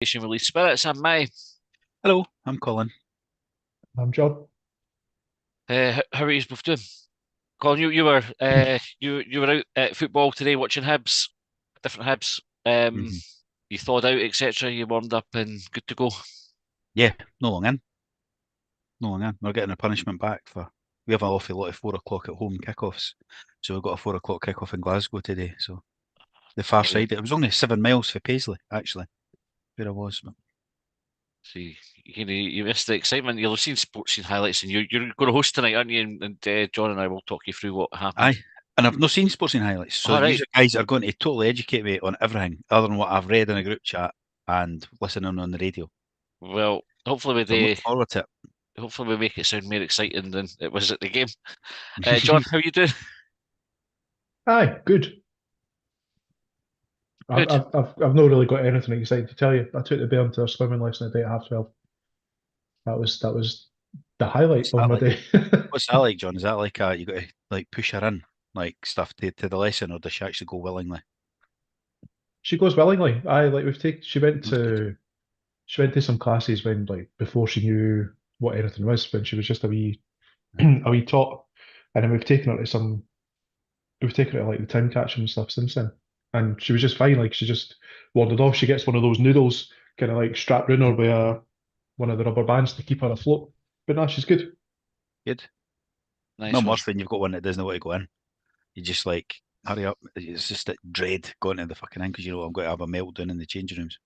Release Spirits. I'm May. Hello, I'm Colin. I'm John. How are you both doing? Colin, you were out at football today watching Hibs, different Hibs. hmm You thawed out, etc. You warmed up and good to go. Yeah, no long in. No long in. We're getting a punishment back for we have an awful lot of 4 o'clock at home kickoffs. So we've got a 4 o'clock kickoff in Glasgow today. So the far Oh, yeah. side. It was only 7 miles for Paisley, actually, where I was. But So you missed the excitement. You'll have seen sports scene highlights, and you're going to host tonight, aren't you? And John and I will talk you through what happened. aye. And I've not seen sporting highlights. So All you right. guys are going to totally educate me on everything other than what I've read in a group chat and listening on the radio. Well, So I'm looking forward to hopefully we make it sound more exciting than it was at the game. John, it. how you doing? Aye, good. I've, Good. I've, I've I've not really got anything exciting to tell you. I took the bairn to a swimming lesson today at 12:30. That was the highlight What's of that my like? day. What's that like, John? Is that like you got to like push her in like stuff to the lesson, or does she actually go willingly? She goes willingly. I like we've taken. That's good. She went to some classes when like before she knew what anything was. When she was just a wee Aye. a wee tot, and then we've taken her to like the town catch and stuff since then. And she was just fine. Like she just wandered off. She gets one of those noodles kind of like strapped in her with one of the rubber bands to keep her afloat. But no, she's good. Good. Nice Not one. worse when you've got one that doesn't want to go in. You just like hurry up. It's just that dread going to the fucking in because you know I'm going to have a meltdown in the changing rooms.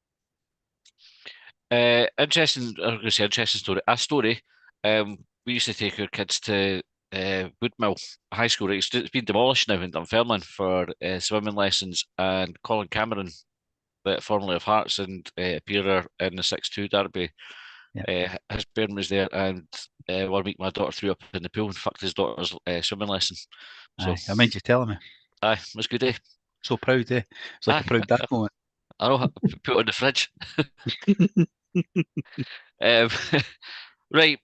Interesting. I was going to say interesting story. A story. We used to take our kids to Woodmill High School. Right? It's been demolished now in Dunfermline for swimming lessons. And Colin Cameron, formerly of Hearts and appearer in the 6-2 derby, Yeah. his parent was there. And 1 week, my daughter threw up in the pool and fucked his daughter's swimming lesson. So, Aye. I mind you telling me. aye, it was a good day. So proud, eh? It's like a Aye, proud dad moment. I know. Put it in the fridge. Um, Right,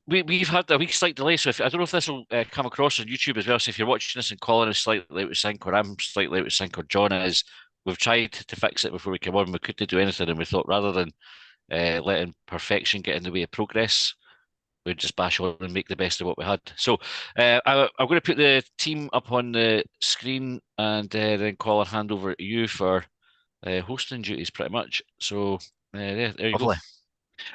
we've had a week slight delay, so I don't know if this will come across on YouTube as well. So if you're watching this and Colin is slightly out of sync, or I'm slightly out of sync, or John is, we've tried to fix it before we came on. We couldn't do anything, and we thought rather than letting perfection get in the way of progress, we'd just bash on and make the best of what we had. So I'm going to put the team up on the screen, and then Colin hand over to you for hosting duties, pretty much. So there you go. Lovely.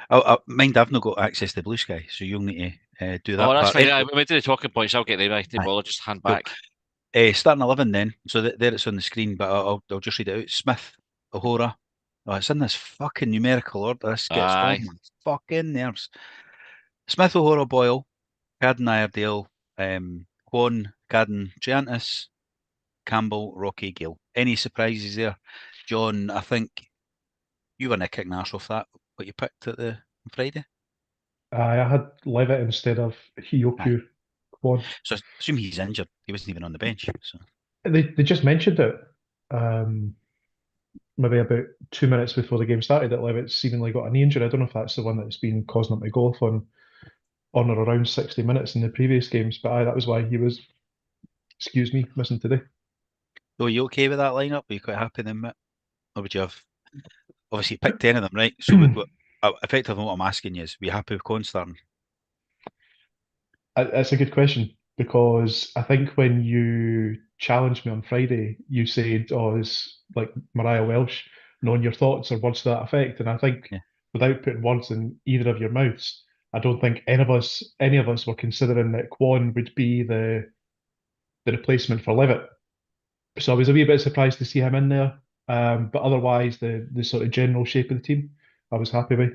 I mind I've not got access to Blue Sky, so you'll need to do Oh, that that's part. fine. I went to the talking points. I'll get them. I think Aye. I'll just hand Cool. back. Starting 11 then. So there it's on the screen, but I'll just read it out. Smith, O'Hora. Oh, it's in this fucking numerical order. This gets on Aye. my fucking nerves. Smith, O'Hora, Boyle, Cadden, Iredale, Kwon, Cadden, Triantis, Campbell, Rocky, Gill. Any surprises there? John, I think you were nicking arse off that, what you picked at the on Friday. I had Levitt instead of Aye. Hioku Kwon. So I assume he's injured. He wasn't even on the bench. So They just mentioned it um, maybe about 2 minutes before the game started that Levitt seemingly got a knee injury. I don't know if that's the one that's been causing him to go off on or around 60 minutes in the previous games, but aye, that was why he was, excuse me, missing today. so are you okay with that lineup? Are you quite happy then, Mitt? Or would you have obviously you picked 10 of them, right? So effectively what I'm asking you is, were you happy with Con starting? That's a good question because I think when you challenged me on Friday, you said, "Oh, it's like Mariah Welsh, knowing your thoughts or words to that effect." And I think Yeah. without putting words in either of your mouths, I don't think any of us were considering that Kwon would be the replacement for Levitt. So I was a wee bit surprised to see him in there. But otherwise, the sort of general shape of the team, I was happy with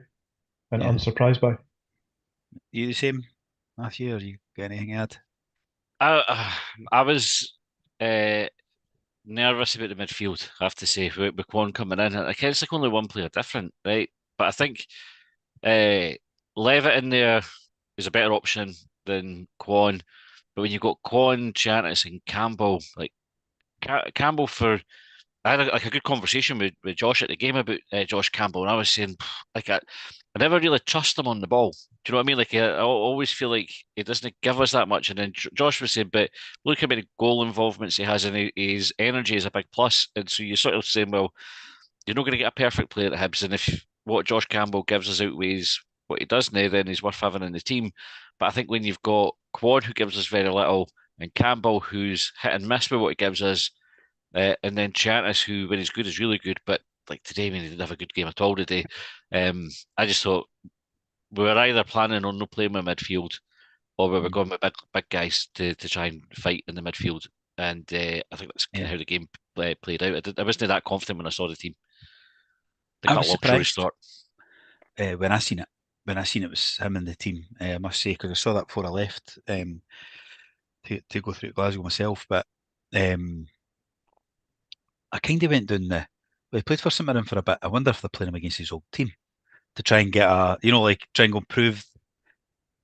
and Yeah. unsurprised by. You the same, Matthew, or you got anything to add? I was uh, nervous about the midfield, I have to say, with Kwon coming in. I guess like only one player different, right? But I think uh, Levitt in there is a better option than Kwon. But when you've got Kwon, Giannis, and Campbell, like Campbell for I had like a good conversation with Josh at the game about Josh Campbell, and I was saying, like, I never really trust him on the ball. Do you know what I mean? Like, I always feel like he doesn't give us that much. And then Josh was saying, but look how many goal involvements he has, and his energy is a big plus. And so you're sort of saying, well, you're not going to get a perfect player at Hibs, and if what Josh Campbell gives us outweighs what he does now, then he's worth having in the team. But I think when you've got Quad, who gives us very little, and Campbell, who's hit and miss with what he gives us, and then Chantis, who when he's good is really good, but like today, I mean, he didn't have a good game at all today. I just thought we were either planning on no playing with midfield, or we were going with big guys to try and fight in the midfield. And I think that's kind of how the game played out. I wasn't that confident when I saw the team. They I got was a luxury surprised start. when I seen it. When I seen it was him in the team, I must say, because I saw that before I left to go through to Glasgow myself. But I kind of went down the. Well, he played for St Mirren for a bit. I wonder if they're playing him against his old team to try and get a, like try and go prove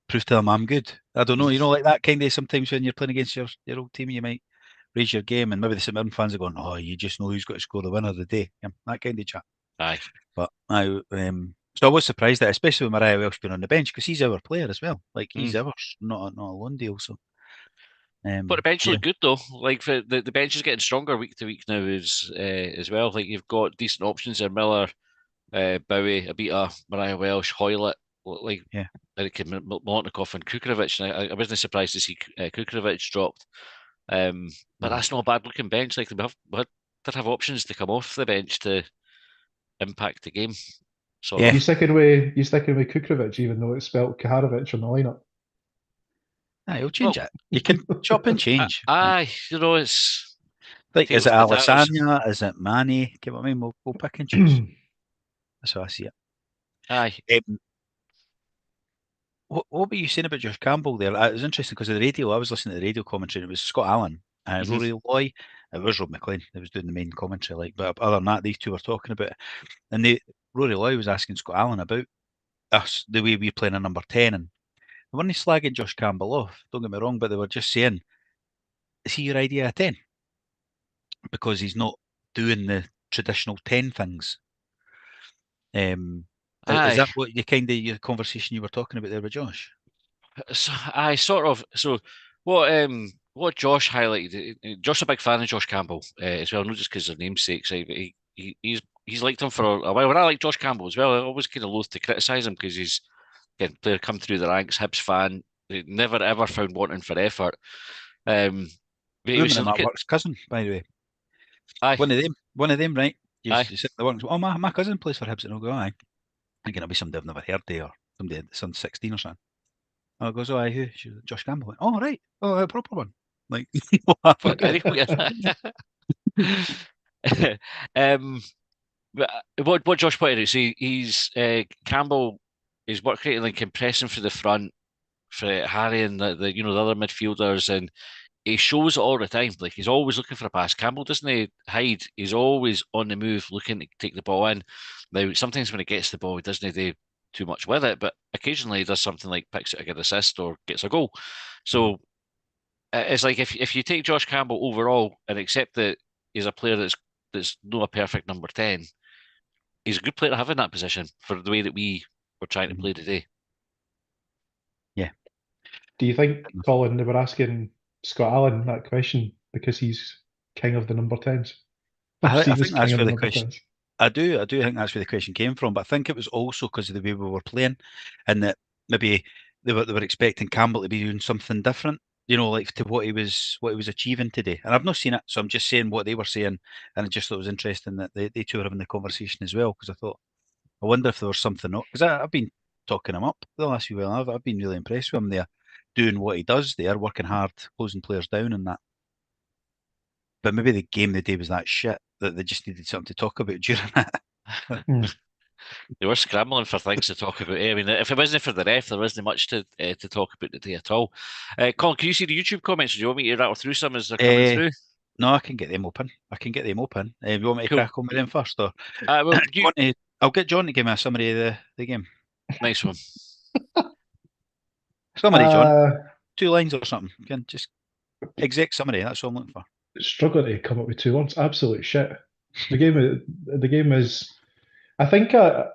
to them I'm good. I don't know, like that kind of sometimes when you're playing against your old team, you might raise your game, and maybe the St Mirren fans are going, "Oh, you just know who's got to score the winner of the day." Yeah, that kind of chat. Aye. But so I was surprised that, especially with Mariah Welsh being on the bench, because he's our player as well. Like he's ours, not a loan deal. So, but the bench yeah. looked good though. Like the bench is getting stronger week to week now as well. Like you've got decent options there: Miller, Bowie, Abita, Mariah Welsh, Hoylett, like Yeah. Molotnikov and Kukovic. And I wasn't surprised to see Kukovic dropped. But that's not a bad looking bench. Like we did have options to come off the bench to impact the game. Sort Yeah. You of. sticking with Kukovic, even though it's spelt Kaharovic on the lineup? He'll change Well, it. You can chop and change. aye, it's Like, is potatoes it and potatoes. Alisanya? Is it Manny? Get what I mean? We'll pick and choose. That's how I see it. Aye. What were you saying about Josh Campbell there? It was interesting because of the radio. I was listening to the radio commentary. And it was Scott Allen, Rory Loy. It was Rob McLean that was doing the main commentary. Like, but other than that, these two were talking about it. And Rory Loy was asking Scott Allen about us, the way we're playing a number 10. And they weren't slagging Josh Campbell off, don't get me wrong, but they were just saying, is he your idea of 10? Because he's not doing the traditional 10 things. Is that what your conversation you were talking about there with Josh? So I sort of what Josh highlighted. Josh's a big fan of Josh Campbell as well, not just because of namesakes. Right? But he's liked him for a while. And I like Josh Campbell as well. I always kind of loath to criticise him because he's again player come through the ranks, Hibs fan, never ever found wanting for effort. But he was Woman at my work's cousin, by the way. aye, One of them, right? You aye. sit in the work. Oh, my cousin plays for Hibs, and I'll go, aye. Thinking it'll be somebody I've never heard of, or somebody that's on 16 or something. And I goes, oh, aye, who? She's Josh Campbell. Went, oh, right. Oh, a proper one. Like, what Josh pointed out, see, he's Campbell is work rate like compressing for the front for Harry and the the other midfielders, and he shows it all the time. Like he's always looking for a pass. Campbell doesn't hide. He's always on the move, looking to take the ball in. Now, sometimes when he gets the ball, he doesn't do too much with it, but occasionally he does something like picks it to get an assist or gets a goal. So it's like if you take Josh Campbell overall and accept that he's a player that's not a perfect number 10, he's a good player to have in that position for the way that we were trying to play today. Yeah. Do you think, Colin, they were asking Scott Allen that question because he's king of the number 10s? I think He's that's king of where the the number question. 10s. I do think that's where the question came from, but I think it was also because of the way we were playing, and that maybe they were expecting Campbell to be doing something different, like to what he was achieving today. And I've not seen it, so I'm just saying what they were saying, and I just thought it was interesting that they two were having the conversation as well, because I wonder if there was something up, because I've been talking him up the last few while. I've been really impressed with him there, doing what he does there, working hard, closing players down, and that. But maybe the game the day was that shit that they just needed something to talk about during it. They were scrambling for things to talk about. I mean, if it wasn't for the ref, there wasn't much to talk about today at all. Colin, can you see the YouTube comments? Do you want me to rattle through some as they're coming through? No, I can get them open. You want me to crack on with them first, or well, I'll get John to give me a summary of the game. Nice one. Summary, John. 2 lines or something. You can just exec summary. That's what I'm looking for. Struggling to come up with 2 words. Absolute shit. The game is. I think I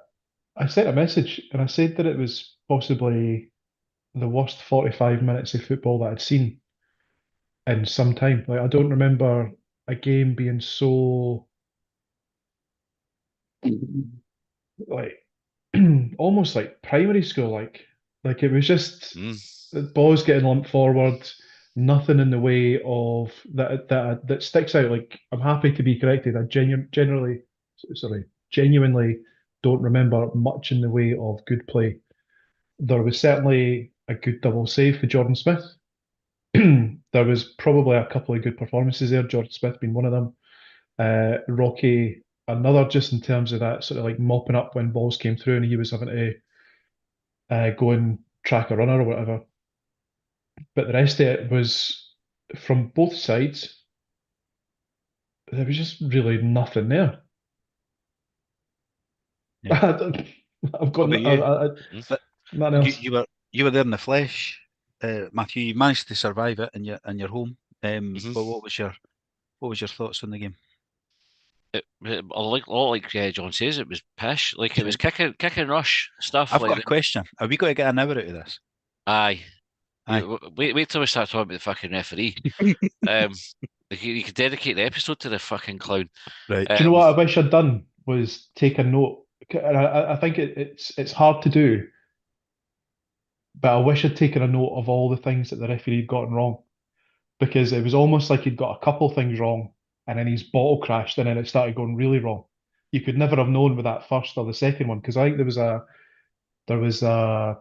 sent a message and I said that it was possibly the worst 45 minutes of football that I'd seen in some time. Like I don't remember a game being so like almost like primary school, like it was just the balls getting lumped forward, nothing in the way of that sticks out. Like I'm happy to be corrected. I genuinely don't remember much in the way of good play. There was certainly a good double save for Jordan Smith. There was probably a couple of good performances there, Jordan Smith being one of them. Rocky, another, just in terms of that sort of like mopping up when balls came through and he was having to go and track a runner or whatever. But the rest of it was from both sides, there was just really nothing there. Yeah. I've got What about you? nothing else. You were there in the flesh, Matthew. You managed to survive it in your home. But what was your thoughts on the game? Like John says, it was pish. Like it was kick and rush stuff. I've like got a question. Are we going to get an hour out of this? Aye. Aye. Wait till we start talking about the fucking referee. You could dedicate the episode to the fucking clown. Right. Do you know what I wish I'd done was take a note. And I think it's hard to do, but I wish I'd taken a note of all the things that the referee had gotten wrong, because it was almost like he'd got a couple things wrong and then his bottle crashed and then it started going really wrong. You could never have known with that first or the second one, because I think there was a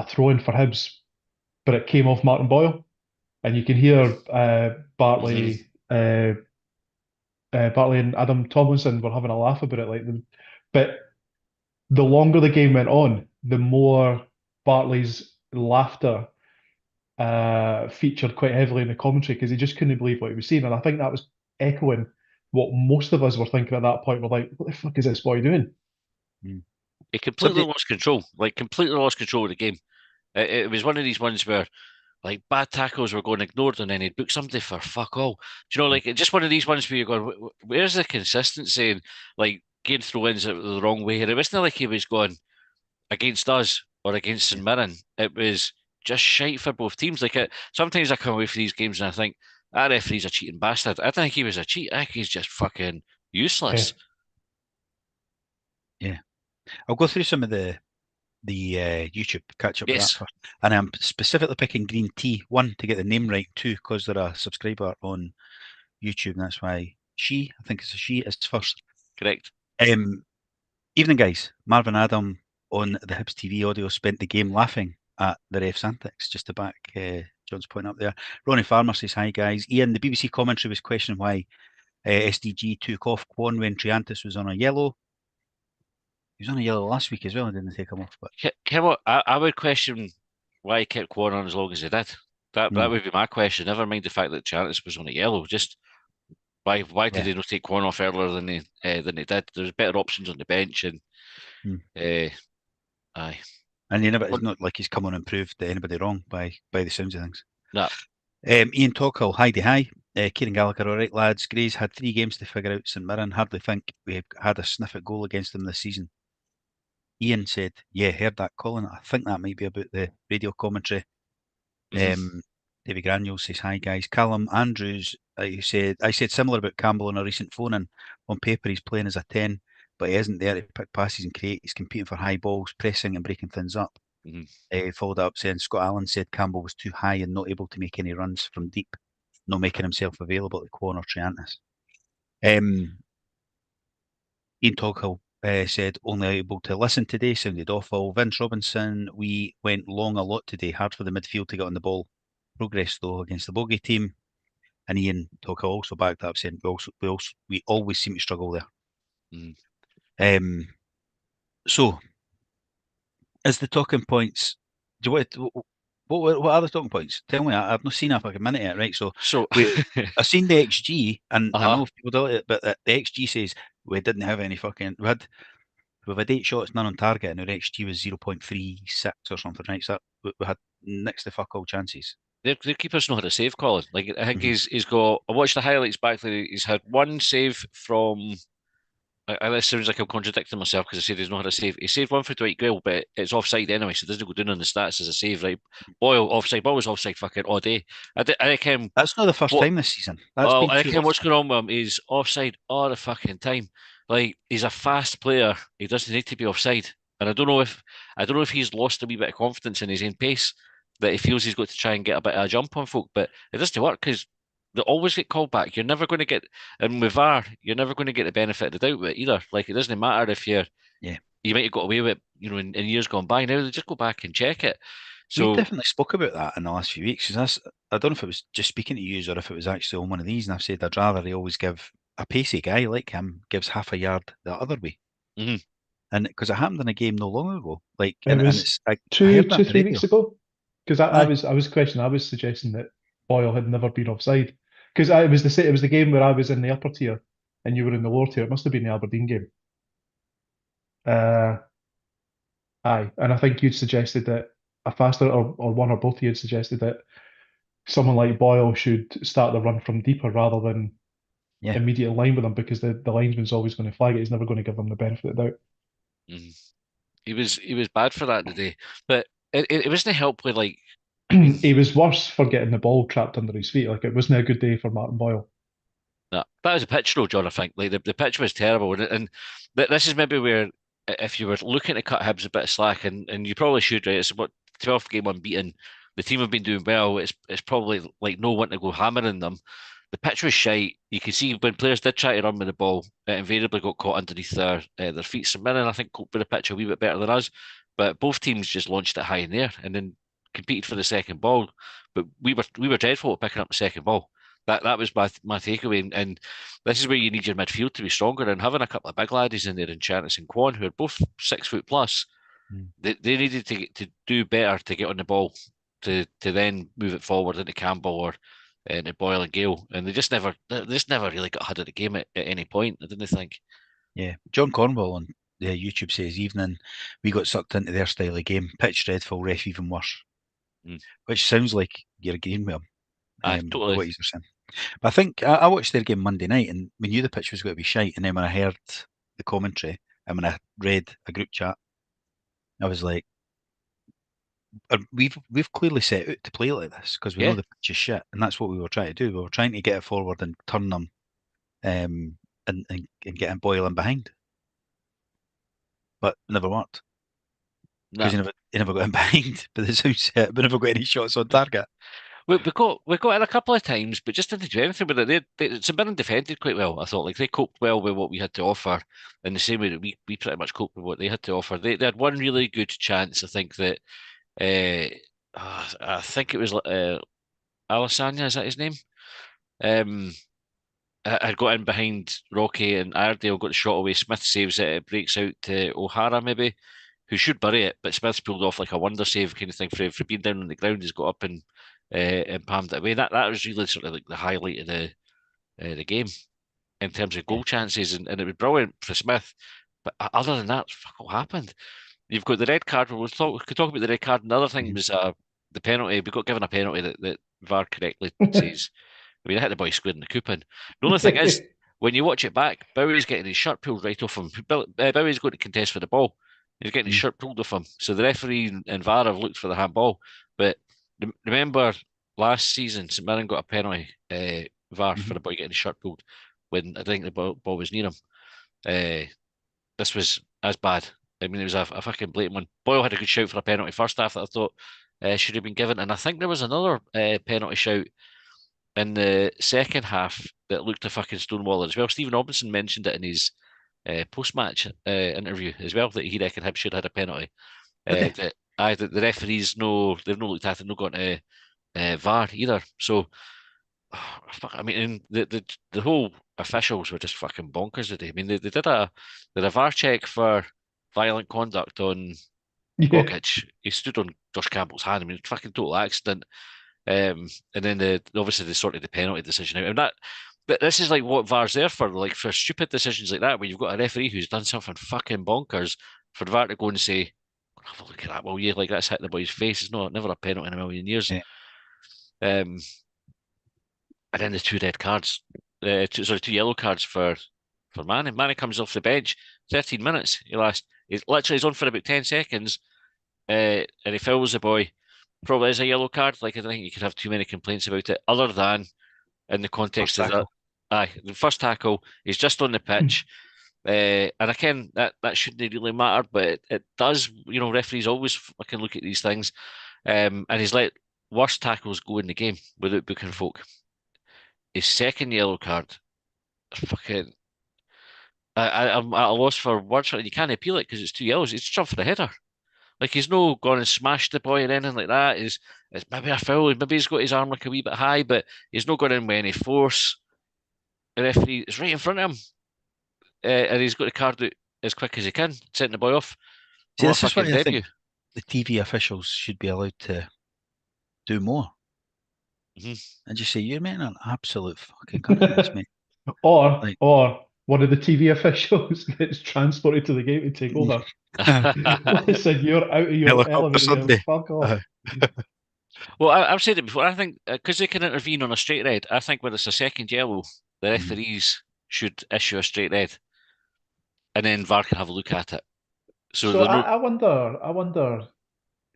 throw in for Hibs, but it came off Martin Boyle, and you can hear Bartley and Adam Tomlinson were having a laugh about it. But the longer the game went on, the more Bartley's laughter featured quite heavily in the commentary, because he just couldn't believe what he was seeing. And I think that was echoing what most of us were thinking at that point. We're like, what the fuck is this boy doing? He completely lost control. Like completely lost control of the game. It was one of these ones where like bad tackles were going ignored and then he'd book somebody for fuck all. Do you know, like just one of these ones where you're going, where's the consistency in like getting throw-ins the wrong way here? It wasn't like he was going against us or against St Mirren. It was just shite for both teams. Sometimes I come away from these games and I think, that referee's a cheating bastard. I don't think he was a cheat. I think he's just fucking useless. Yeah. I'll go through some of the YouTube catch up with that Yes. first. And I'm specifically picking Green Tea, one, to get the name right, two, because they're a subscriber on YouTube, and that's why I think it's a she, is first. Correct. Evening, guys. Marvin Adam on the Hibs TV audio spent the game laughing at the ref's antics, just to back John's point up there. Ronnie Farmer says, hi, guys. Ian, the BBC commentary was questioning why SDG took off Kwon when Triantis was on a yellow. He was on a yellow last week as well. I didn't take him off. But I would question why he kept Kwon on as long as he did. That would be my question. Never mind the fact that Triantis was on a yellow. Just why did they not take Kwon off earlier than they did? There's better options on the bench, and aye. And it's not like he's come on and proved anybody wrong by the sounds of things. No. Ian Tockhall, hi. Kieran Gallagher, all right, lads. Gray's had 3 games to figure out St Mirren. Hardly think we've had a sniff at goal against them this season. Ian said, yeah, heard that, Colin. I think that might be about the radio commentary. David Granules says, hi, guys. Callum Andrews, I said similar about Campbell in a recent phone-in. On paper, he's playing as a 10, but he isn't there to pick passes and create. He's competing for high balls, pressing and breaking things up. He followed up saying, Scott Allen said Campbell was too high and not able to make any runs from deep, not making himself available to Kwon or Triantis. Ian Toghill said, only able to listen today, sounded awful. Vince Robinson, we went long a lot today, hard for the midfield to get on the ball. Progress, though, against the bogey team. And Ian Toghill also backed up, saying, we always seem to struggle there. So, as the talking points, do you want to, what are the talking points? Tell me, I've not seen a fucking minute yet, right? So I've seen the XG, and I know people do it, but the XG says we didn't have any fucking. We've had 8 shots, none on target, and our XG was 0.36 or something, right? So we had next to fuck all chances. Their keeper's not had a save, Colin. Like I think he's got. I watched the highlights back there. He's had 1 save from. That sounds like I'm contradicting myself because I said he's not had a save. He saved 1 for Dwight Gale, but it's offside anyway, so it doesn't go down on the stats as a save, right? Boyle offside. Boyle was offside fucking all day. I think that's not the first time this season. I think what's going on with him is offside all the fucking time. Like he's a fast player. He doesn't need to be offside. And I don't know if he's lost a wee bit of confidence in his own pace that he feels he's got to try and get a bit of a jump on folk, but it doesn't work because they always get called back. You're never going to get, and with VAR, you're never going to get the benefit of the doubt with it either. Like it doesn't matter if Yeah. you might have got away with it, in years gone by. Now they just go back and check it. We've So definitely spoke about that in the last few weeks. Because I don't know if it was just speaking to you or if it was actually on one of these, and I've said I'd rather he always give a pacey guy like him gives half a yard the other way. mhm. And because it happened in a game no long ago, like, It and was it's I two, heard that two, on the 3 weeks radio. ago. Because I Aye. was questioning, I was suggesting that Boyle had never been offside. Because it was the game where I was in the upper tier and you were in the lower tier. It must have been the Aberdeen game. Aye, and I think you'd suggested that a faster, or one or both of you had suggested that someone like Boyle should start the run from deeper rather than Yeah. immediate line with him because the linesman's always going to flag it. He's never going to give them the benefit of the doubt. Mhm. He was bad for that today, but it wasn't help with like. I mean, He was worse for getting the ball trapped under his feet. Like it wasn't a good day for Martin Boyle. no, that was a pitch though, John. I think like the pitch was terrible, and this is maybe where if you were looking to cut Hibs a bit of slack, and you probably should, right? It's about 12th game unbeaten. The team have been doing well. It's probably like no one to go hammering them. The pitch was shite. You can see when players did try to run with the ball, it invariably got caught underneath their feet. St Mirren, I think, coped with the pitch a wee bit better than us, but both teams just launched it high in the air and then competed for the second ball. But we were dreadful at picking up the second ball. That was my takeaway. And this is where you need your midfield to be stronger. And having a couple of big laddies in there, Enchantress and Quan, who are both 6 foot plus, Mm. they needed to do better to get on the ball to then move it forward into Campbell or into Boyle and Gale. And they just never really got ahead of the game at any point, I didn't think. Yeah. John Cornwall on YouTube says, evening, we got sucked into their style of game. Pitch dreadful, ref even worse. Mm. Which sounds like you're agreeing with him. Aye, totally. What he's saying. But I think I watched their game Monday night and we knew the pitch was going to be shite. And then when I heard the commentary and when I read a group chat, I was like, we've clearly set out to play like this because we know Yeah. the pitch is shit, and that's what we were trying to do. We were trying to get it forward and turn them, and get him boiling behind, but it never worked because Nah. he never got in behind. But the sounds it, we never got any shots on target. We got it a couple of times, but just didn't do anything with it. St Mirren defended quite well. I thought like they coped well with what we had to offer, in the same way that we pretty much coped with what they had to offer. They had one really good chance. I think that I think it was Alessandra, is that his name? Had got in behind Rocky and Iredale, got the shot away. Smith saves it. It breaks out to O'Hara maybe, who should bury it, but Smith's pulled off like a wonder save kind of thing for being down on the ground. He's got up and palmed it away. That was really sort of like the highlight of the game in terms of goal chances, and it was brilliant for Smith. But other than that, fuck all happened. You've got the red card. We could talk about the red card. Another thing was the penalty. We got given a penalty that VAR correctly says. I mean, I hit the boy square in the coupon. The only thing is, when you watch it back, Bowie's getting his shirt pulled right off him. Bowie's going to contest for the ball. He's getting his shirt pulled off him. So the referee and VAR have looked for the handball. But remember, last season, St Mirren got a penalty, VAR, for the boy getting his shirt pulled when I think the ball was near him. This was as bad. I mean, it was a fucking blatant one. Boyle had a good shout for a penalty first half that I thought should have been given. And I think there was another penalty shout in the second half that looked a fucking stonewaller as well. Stephen Robinson mentioned it in his post-match interview as well, that he reckoned Hibs should have had a penalty. That the referees they've no looked at it, no gone to VAR either. So, I mean, the whole officials were just fucking bonkers today. I mean, they did a VAR check for violent conduct on Yeah. Rokic. He stood on Josh Campbell's hand. I mean, fucking total accident. And then obviously they sorted the penalty decision out. And but this is like what VAR's there for, like for stupid decisions like that, where you've got a referee who's done something fucking bonkers for VAR to go and say, have a look at that, will you? Like that's hit the boy's face. It's never a penalty in a million years. Yeah. And then the two red cards, two yellow cards for Manny. Manny comes off the bench, 13 minutes. He's on for about 10 seconds, and he fouls the boy. Probably is a yellow card. Like I don't think you could have too many complaints about it, other than in the context of that. Aye, the first tackle, he's just on the pitch. And again, that shouldn't really matter, but it does. You know, referees always fucking look at these things. And he's let worse tackles go in the game without booking folk. His second yellow card, fucking. I'm at a loss for words, and you can't appeal it because it's 2 yellows. It's jumped for the header. Like he's no gone and smashed the boy or anything like that. It's maybe a foul. Maybe he's got his arm like a wee bit high, but he's not going in with any force. The referee is right in front of him, and he's got the card out as quick as he can, sending the boy off. See, What a this is what fucking I debut. think the TV officials should be allowed to do more. And just say, you're making an absolute fucking cunt of this, mate. Or Like- one of the TV officials gets transported to the game to take over. Listen, you're out of your Helicopter element here. Sunday. Fuck off. Well, I've said it before. I think because they can intervene on a straight red, I think when it's a second yellow, the referees should issue a straight red, and then VAR can have a look at it. So, So they're no. I wonder.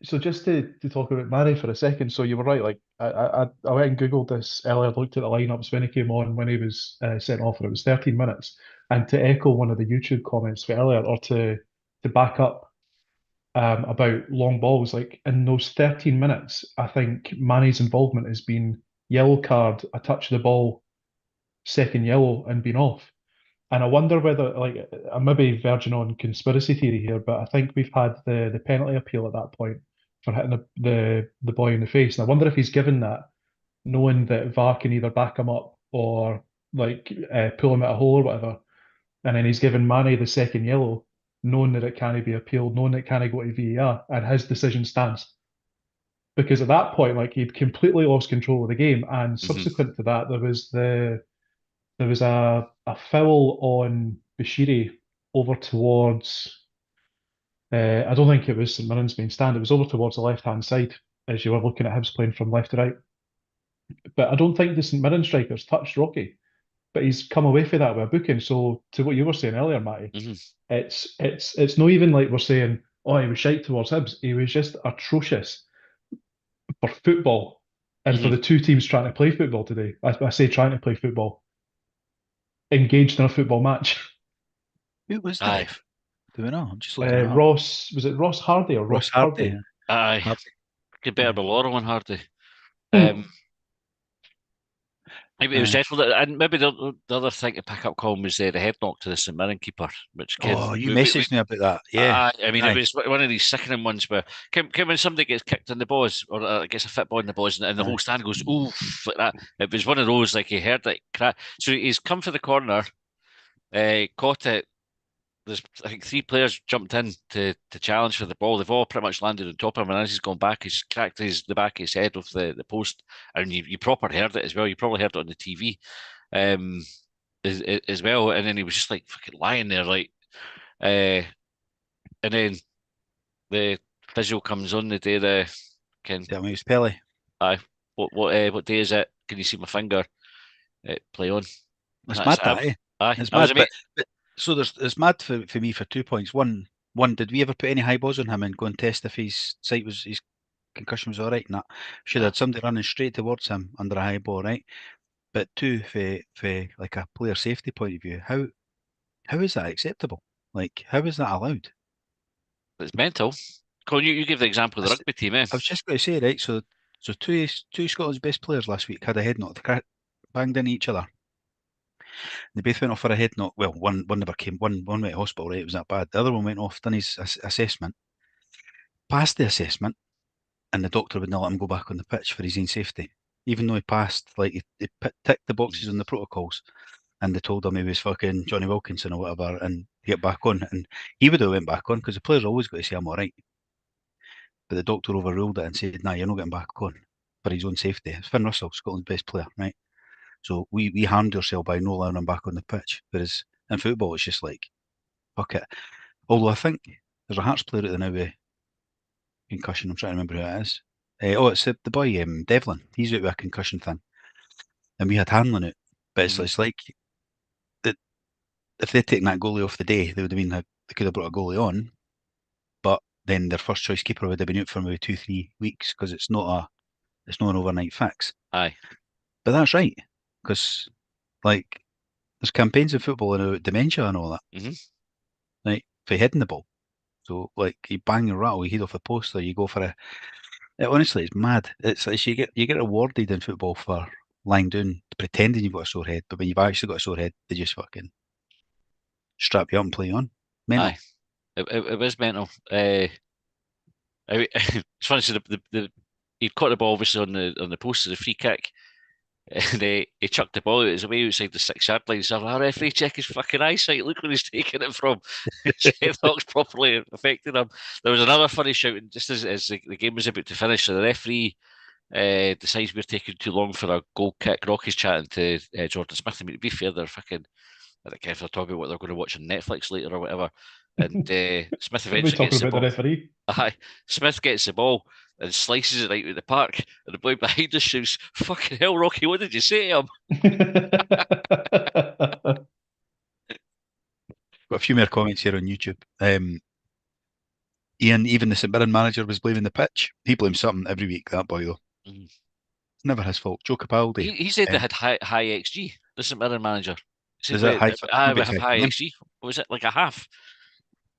So just to talk about Mane for a second. So you were right. Like I went and googled this earlier, looked at the lineups when he came on, when he was sent off, and it was 13 minutes. And to echo one of the YouTube comments for earlier, or to back up about long balls, like in those 13 minutes, I think Mane's involvement has been yellow card, a touch of the ball, second yellow, and been off. And I wonder whether, like, I may be verging on conspiracy theory here, but I think we've had the penalty appeal at that point for hitting the boy in the face. And I wonder if he's given that, knowing that VAR can either back him up or like pull him at a hole or whatever. And then he's given Mane the second yellow, knowing that it can't be appealed, knowing it can't go to VAR, and his decision stands. Because at that point, like he'd completely lost control of the game, and subsequent to that, there was a foul on Bashiri over towards. I don't think it was St Mirren's main stand. It was over towards the left-hand side as you were looking at Hibs playing from left to right. But I don't think the St Mirren strikers touched Rocky. But he's come away from that with a booking. So to what you were saying earlier, Matty, it's not even like we're saying, oh, he was shite towards Hibs. He was just atrocious for football and for the two teams trying to play football today. I say trying to play football, engaged in a football match. Who was Aye. that? Do we know? I'm just looking it up. Ross, was it Ross Hardy or Ross Hardy. Aye. Hardy. Get better by Laurel and Hardy. Maybe it was definitely, and maybe the other thing to pick up, Colin, was the head knock to the St Mirren keeper, which Oh, you messaged me about that. Yeah. I mean, it was one of these sickening ones where when somebody gets kicked in the balls or gets a fit ball in the balls and the whole stand goes, oof, like that. It was one of those, like he heard it crack. So he's come for the corner, caught it. There's, I think, 3 players jumped in to challenge for the ball. They've all pretty much landed on top of him, and as he's gone back, he's cracked the back of his head off the post, and you proper heard it as well. You probably heard it on the TV as well, and then he was just like fucking lying there, like, and then the physio comes on the day Tell me it was Pele. Aye, what day is it? Can you see my finger? Play on. It's mad that, eh? Aye, it's mad. But so it's mad for me for 2 points. One, did we ever put any high balls on him and go and test if his concussion was all right? Nah, should have had somebody running straight towards him under a high ball, right? But two, for like a player safety point of view, how is that acceptable? Like, how is that allowed? It's mental. Colin, you give the example of the rugby team, eh? I was just going to say, right, so two Scotland's best players last week had a head knock. They banged into each other. They both went off for a head knock. Well, one never came. One went to hospital, right? It was that bad. The other one went off, done his assessment, passed the assessment, and the doctor would not let him go back on the pitch for his own safety. Even though he passed, like he ticked the boxes on the protocols, and they told him he was fucking Johnny Wilkinson or whatever, and get back on. And he would have went back on because the player's always got to say I'm all right. But the doctor overruled it and said, "Nah, you're not getting back on for his own safety." It's Finn Russell, Scotland's best player, right? So we harmed ourselves by not allowing him back on the pitch. Whereas in football, it's just like, fuck it. Although I think there's a Hearts player at the now with concussion. I'm trying to remember who it is. It's the boy Devlin. He's out with a concussion thing, and we had Hanlon out. But it's like that. If they'd taken that goalie off the day, they would have been they could have brought a goalie on, but then their first choice keeper would have been out for maybe 2-3 weeks because it's not an overnight fix. Aye, but that's right because like There's campaigns in football about dementia and all that. Mhm. Right, for hitting the ball. So like you bang and rattle, you hit off the post, or you go for a. Honestly, it's mad. It's you get rewarded in football for lying down, pretending you've got a sore head, but when you've actually got a sore head, they just fucking strap you up and play you on. Mental. Aye, it was mental. It's funny. So he'd caught the ball obviously on the post of the free kick, and he chucked the ball out. It was away outside the 6 yard line. So our referee check his fucking eyesight. Look where he's taking it from. Headlock's properly affected him. There was another funny shouting just as the game was about to finish. So the referee decides we're taking too long for a goal kick. Rocky's chatting to Jordan Smith. I mean, to be fair, they're fucking. I don't care if they're talking about what they're going to watch on Netflix later or whatever. And Smith Are we eventually talking gets the about the ball. referee? Aye, Smith gets the ball and slices it right out the park. And the boy behind us shouts, "Fucking hell, Rocky! What did you say to him?" Got a few more comments here on YouTube. Ian, even the St Mirren manager was blaming the pitch. He blames something every week, that boy, though. Mm. It's never his fault. Joe Capaldi. He said they had high XG. The St Mirren manager. He said Is that high? we have high XG. What was it, like a half?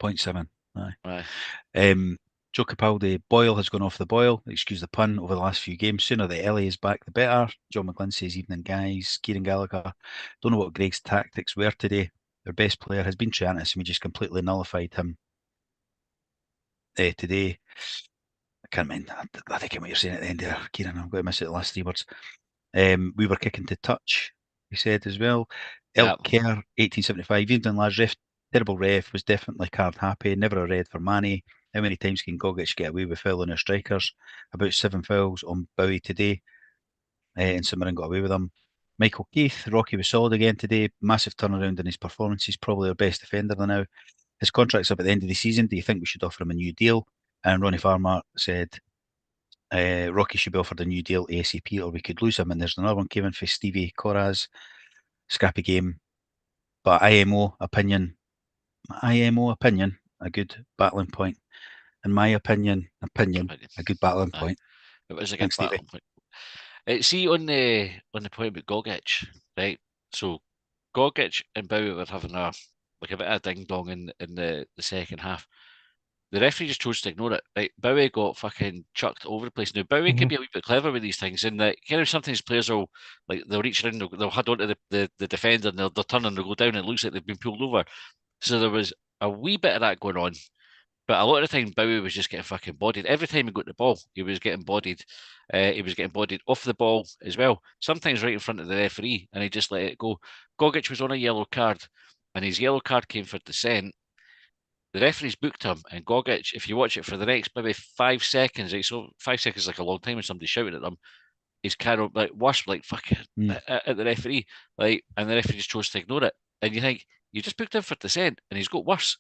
0.7. Aye. Aye. Joe Capaldi, Boyle has gone off the boil, excuse the pun, over the last few games. Sooner the Ellie is back, the better. John McGlynn says, evening guys. Kieran Gallagher, don't know what Greg's tactics were today. Their best player has been Triantis, and we just completely nullified him today. I can't mind. I think what you're saying at the end there, Kieran. I'm going to miss it the last 3 words. We were kicking to touch, he said as well. Elk Kerr, 1875, evening lads, terrible ref, was definitely card happy, never a red for Manny. How many times can Gogic get away with fouling our strikers? About 7 fouls on Bowie today, and St Mirren got away with them. Michael Keith, Rocky was solid again today, massive turnaround in his performances, probably our best defender now. His contract's up at the end of the season. Do you think we should offer him a new deal? And Ronnie Farmer said, Rocky should be offered a new deal ASAP or we could lose him. And there's another one came in for Stevie Coraz, scrappy game. But IMO opinion, a good battling point. In my opinion, a good battling point. It was a good Thanks, battling Stevie. point. See on the point about Gogic, right? So Gogic and Bowie were having a bit of ding dong in the second half. The referee just chose to ignore it. Right, Bowie got fucking chucked over the place. Now Bowie can be a wee bit clever with these things, and that kind of sometimes players will they'll reach around, they'll head onto the defender, and they'll turn and they'll go down, and it looks like they've been pulled over. So there was a wee bit of that going on, but a lot of the time Bowie was just getting fucking bodied. Every time he got the ball, he was getting bodied. He was getting bodied off the ball as well. Sometimes right in front of the referee, and he just let it go. Gogic was on a yellow card, and his yellow card came for dissent. The referee's booked him, and Gogic, if you watch it for the next maybe 5 seconds, right, so 5 seconds is like a long time when somebody's shouting at them, he's kind of like worse, like fucking at the referee, like, and the referee just chose to ignore it. And you think, you just booked him for dissent, and he's got worse.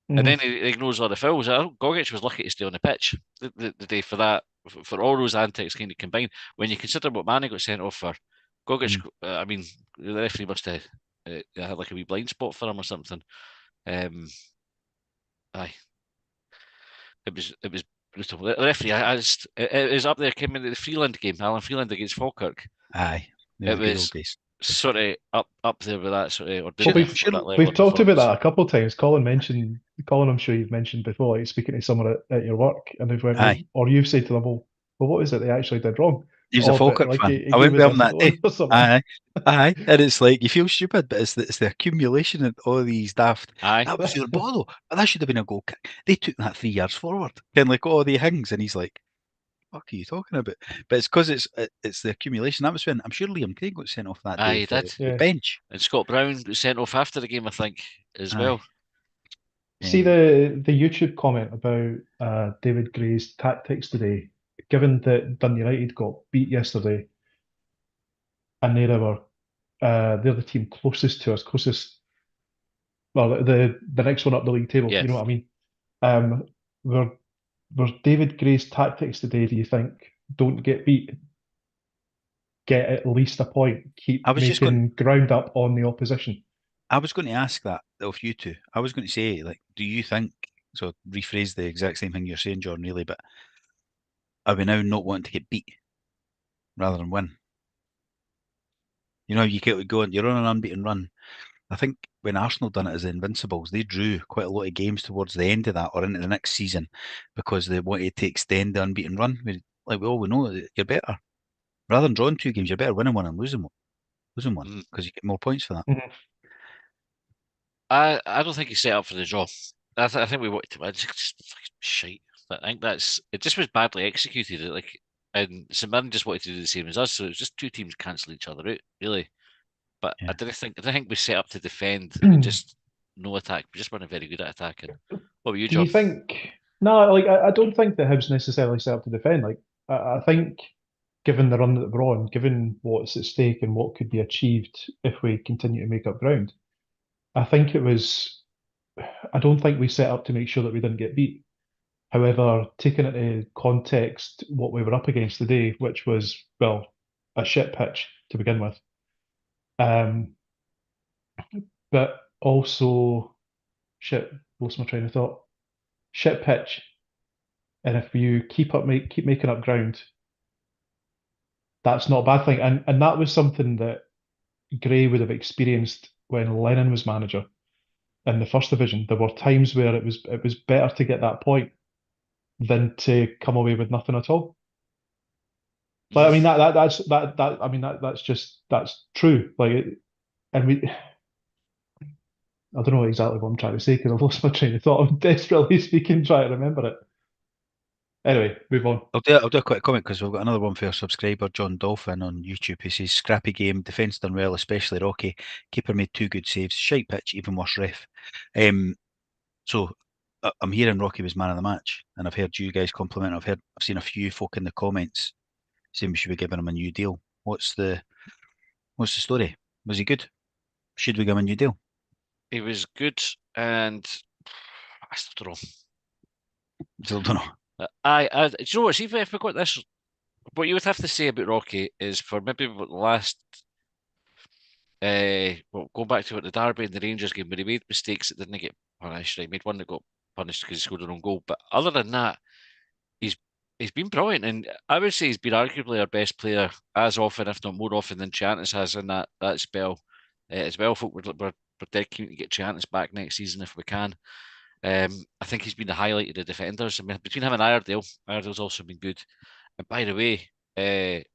And then he ignores all the fouls. I think Gogic was lucky to stay on the pitch the day for that, for all those antics kind of combined. When you consider what Manny got sent off for, Gogic, I mean, the referee must have had like a wee blind spot for him or something. Aye, it was brutal. The referee, it was up there. Came into the Freeland game, Alan Freeland against Falkirk. Aye, it was sort of up there with that sort of. We've talked about that a couple of times. Colin, I'm sure you've mentioned before, like, speaking to someone at your work, and they've went, or you've said to them, well, what is it they actually did wrong? He was a Falkirk fan. I went with him that day. Aye, and it's like you feel stupid, but it's the accumulation of all these daft. That was your ball, though. That should have been a goal kick. They took that 3 yards forward, and like the Hings, and he's like, "What are you talking about?" But it's because it's the accumulation. That was when I'm sure Liam Craig got sent off that day. He did. The bench, and Scott Brown was sent off after the game, I think, as well. See the YouTube comment about David Gray's tactics today. Given that Dundee United got beat yesterday, and they're the team closest to us, well, the next one up the league table. You know what I mean? Were David Gray's tactics today, do you think, don't get beat, get at least a point, keep making ground up on the opposition? I was going to ask that of you two. I was going to say, like, do you think, so rephrase the exact same thing you're saying, John, really, but are we now not wanting to get beat rather than win? You know, you get going, you're on an unbeaten run. I think when Arsenal done it as the Invincibles, they drew quite a lot of games towards the end of that or into the next season because they wanted to extend the unbeaten run. Like we all know, you're better. Rather than drawing 2 games, you're better winning one and losing one Mm. because you get more points for that. Mhm. I don't think he's set up for the draw. I think we wanted to win. It's just fucking shite. But I think it just was badly executed. And St Mirren just wanted to do the same as us, so it was just two teams cancelling each other out, really. But Yeah. I didn't think we set up to defend and just no attack. We just weren't very good at attacking. What about you, Do you John? think? No, like I don't think that Hibs necessarily set up to defend. Like I think, given the run that we're on, given what's at stake and what could be achieved if we continue to make up ground, I think it was. I don't think we set up to make sure that we didn't get beat. However, taking into context what we were up against today, which was, well, a shit pitch to begin with, um, but also shit, lost my train of thought. Shit pitch, and if you keep making up ground, that's not a bad thing. And that was something that Gray would have experienced when Lennon was manager in the first division. There were times where it was better to get that point than to come away with nothing at all. Like I mean that's true. And we I don't know exactly what I'm trying to say because I've lost my train of thought. I'm desperately speaking, trying to remember it. Anyway, move on. I'll do a quick comment because we've got another one for our subscriber, John Dolphin on YouTube. He says, scrappy game, defence done well, especially Rocky. Keeper made 2 good saves. Shite pitch, even worse ref. So I'm hearing Rocky was man of the match, and I've heard you guys compliment. I've seen a few folk in the comments saying we should be giving him a new deal. What's the story? Was he good? Should we give him a new deal? He was good, and I still don't Still don't know. know. Do you know what? See if we got this, what you would have to say about Rocky is for maybe the last, well, going back to what the Derby and the Rangers game, where he made mistakes that didn't get punished. Right, he made one that got punished because he scored an own goal. But other than that, he's he's been brilliant, and I would say he's been arguably our best player as often, if not more often, than Chiantis has in that spell as well. Folk, we're dead keen to get Chiantis back next season if we can. I think he's been the highlight of the defenders. I mean, between him and Iredale's also been good. And by the way,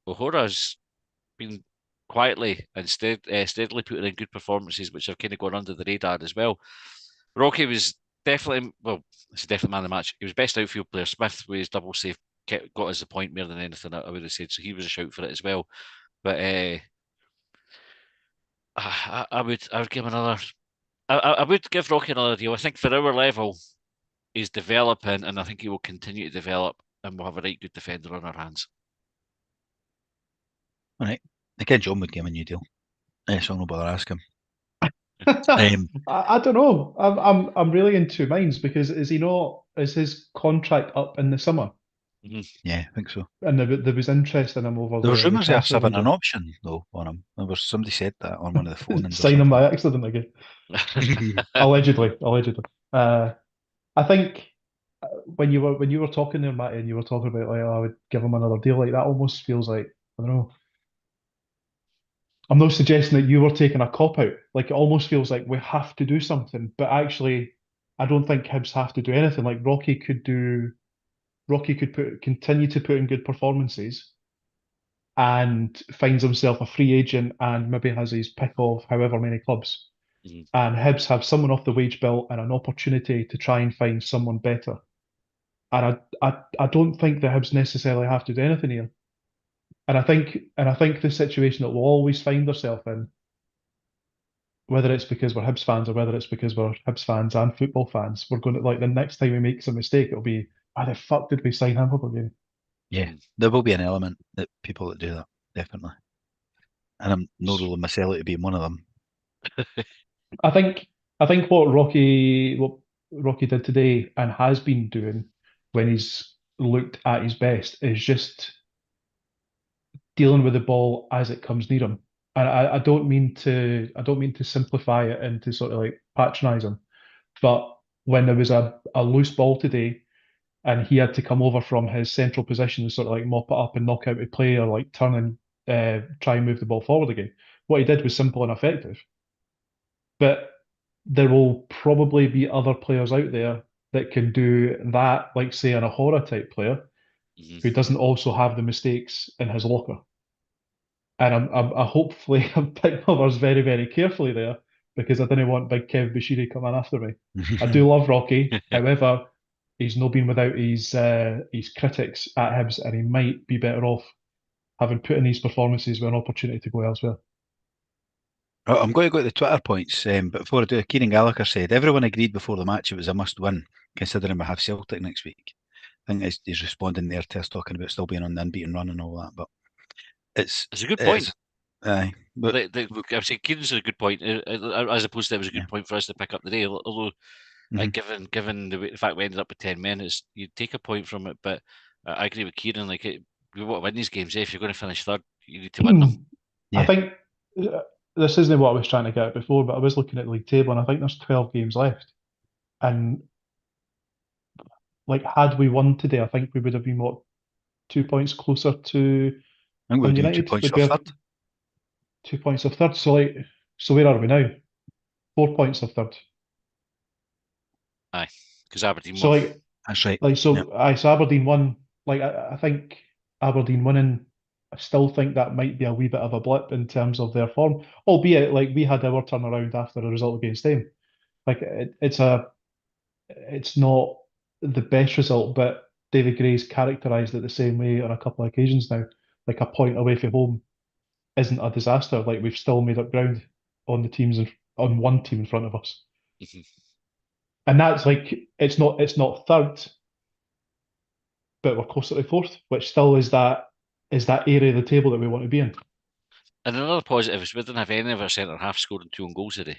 O'Hara's been quietly and steadily putting in good performances, which have kind of gone under the radar as well. Rocky was definitely, well, it's definitely man of the match. He was best outfield player. Smith with his double save got us the point more than anything, I would have said. So he was a shout for it as well. But I would give him another. I would give Rocky another deal. I think for our level, he's developing, and I think he will continue to develop, and we'll have a right good defender on our hands. All right. Again, John would give him a new deal. So I'll no bother asking. I don't know. I'm really in two minds because is his contract up in the summer? Yeah, I think so. And there was interest in him over There was the rumours of us transfer having an window. option though on him. Somebody said that on one of the phone-ins or Sign him something. by accident again. Allegedly. I think when you were talking there, Matty, and you were talking about like, oh, I would give him another deal, like that almost feels like, I don't know. I'm not suggesting that you were taking a cop out. Like it almost feels like we have to do something, but actually, I don't think Hibs have to do anything. Like Rocky could continue to put in good performances and finds himself a free agent and maybe has his pick of however many clubs. And Hibs have someone off the wage bill and an opportunity to try and find someone better. And I don't think the Hibs necessarily have to do anything here. And I think the situation that we'll always find ourselves in, whether it's because we're Hibs fans or whether it's because we're Hibs fans and football fans, we're going to like the next time we make some mistake, it'll be, why the fuck did we sign him for again? Yeah, there will be an element that people that do that, definitely. And I'm not ruling myself out to being one of them. I think what Rocky did today and has been doing when he's looked at his best is just dealing with the ball as it comes near him. And I don't mean to simplify it and to sort of like patronise him, but when there was a loose ball today and he had to come over from his central position and sort of like mop it up and knock out a play or like turn and try and move the ball forward again. what he did was simple and effective. But there will probably be other players out there that can do that, like say an Ahora type player who doesn't also have the mistakes in his locker. And I hopefully I'm picking others very, very carefully there because I didn't want big Kev Bashiri coming after me. I do love Rocky, however, he's not been without his critics at Hibs, and he might be better off having put in these performances with an opportunity to go elsewhere. I'm going to go to the Twitter points, but before I do, Kieran Gallagher said everyone agreed before the match it was a must-win, considering we have Celtic next week. I think he's responding there to us talking about still being on the unbeaten run and all that, but it's a good point. Aye, but I would say Kieran's a good point, as opposed to it was a good point for us to pick up the day. Although, like given the fact we ended up with 10 men, you'd take a point from it. But I agree with Kieran. Like we want to win these games. If you're going to finish third, you need to win them. I think this isn't what I was trying to get at before, but I was looking at the league table, and I think there's 12 games left. And like, had we won today, I think we would have been 2 points closer to I think we're doing United. 2 points Would off we third. 2 points of third. So where are we now? 4 points of third. Aye, because Aberdeen So won. like That's right. so Aberdeen won. Like I think Aberdeen winning. I still think that might be a wee bit of a blip in terms of their form, albeit like we had our turnaround after a result against them. Like it's not the best result, but David Gray's characterised it the same way on a couple of occasions now. Like a point away from home isn't a disaster. Like we've still made up ground on the teams on one team in front of us. And that's like it's not third, but we're closer to fourth, which still is that area of the table that we want to be in. And another positive is we didn't have any of our centre half scoring 2 own goals today.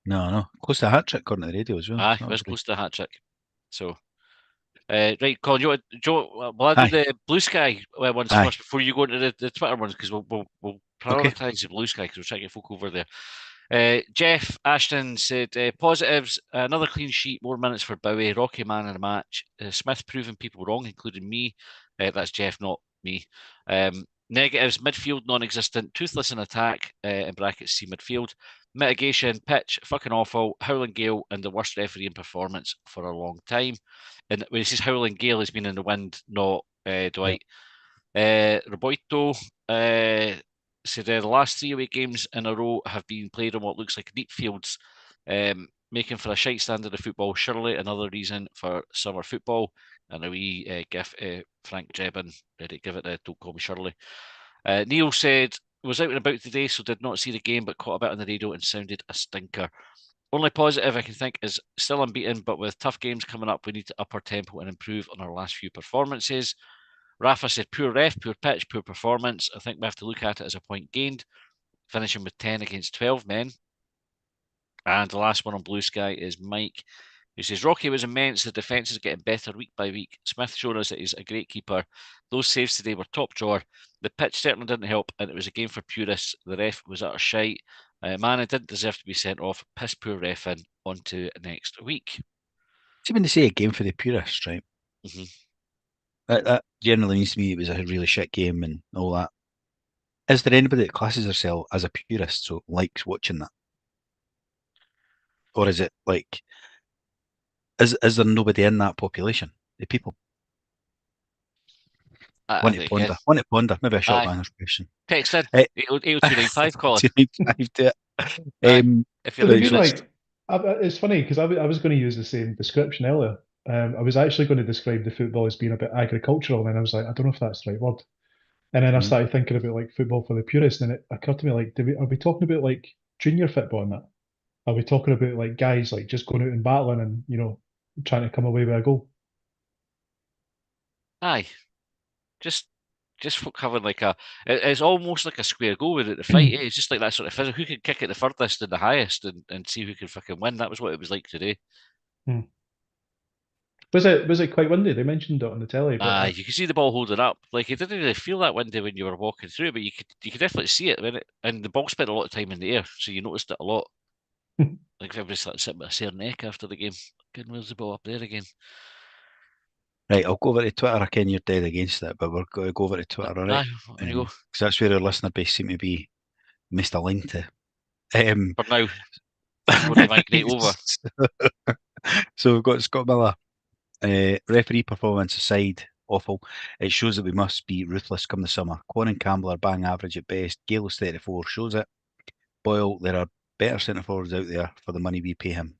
No, close to a hat trick according to the radio as well. Aye, it was close to a hat trick. So, right, Colin, well, I do the Blue Sky ones first before you go into the Twitter ones because we'll prioritise the Blue Sky because we're trying to get folk over there. Jeff Ashton said positives: another clean sheet, more minutes for Bowie, Rocky man in the match. Smith proving people wrong, including me. That's Jeff, not me. Negatives: midfield non-existent, toothless in attack. In brackets, see midfield. Mitigation: pitch fucking awful, howling gale, and the worst refereeing performance for a long time. And when he says howling gale, he's been in the wind, not Dwight. Roboito said the last 3 away games in a row have been played on what looks like neat fields, making for a shite standard of football. Surely another reason for summer football. And a wee gif, Frank Drebin, ready to give it a don't call me Shirley. Neil said, was out and about today, so did not see the game, but caught a bit on the radio and sounded a stinker. Only positive I can think is still unbeaten, but with tough games coming up, we need to up our tempo and improve on our last few performances. Rafa said, poor ref, poor pitch, poor performance. I think we have to look at it as a point gained, finishing with 10 against 12 men. And the last one on Blue Sky is Mike, who says, Rocky was immense. The defence is getting better week by week. Smith showed us that he's a great keeper. Those saves today were top drawer. The pitch certainly didn't help, and it was a game for purists. The ref was utter shite. Man, it didn't deserve to be sent off. Piss poor ref in. On to next week. See, when they say a game for the purists, right? That generally means to me it was a really shit game and all that. Is there anybody that classes herself as a purist, so likes watching that? Or is it like, is there nobody in that population, the people? Want to ponder, maybe a short banger's question. Text in, 80295, Colin. 295 to it. If you're interested. It's funny because I was going to use the same description earlier. I was actually going to describe the football as being a bit agricultural, and then I was like, I don't know if that's the right word. And then I started thinking about like football for the purists, and it occurred to me like, are we talking about like junior football in that? Are we talking about like guys like just going out and battling and trying to come away with a goal? Aye, just folk having like it's almost like a square goal without the fight. It's just like that sort of physical. Who can kick it the furthest and the highest, and see who can fucking win. That was what it was like today. Was it quite windy? They mentioned it on the telly. But you could see the ball holding up. Like it didn't really feel that windy when you were walking through, but you could definitely see it and the ball spent a lot of time in the air, so you noticed it a lot. Like everybody's started sitting with a sore neck after the game. Good, where's the ball up there again? Right, I'll go over to Twitter. I ken you're dead against it, but we're going to go over to Twitter, all right? When you go. Because that's where our listener base seem to be missed a line to. For now, before they migrate over. So we've got Scott Miller. Referee performance aside, awful. It shows that we must be ruthless come the summer. Quan and Campbell are bang average at best. Gale is 34, shows it. Boyle, there are better centre forwards out there for the money we pay him.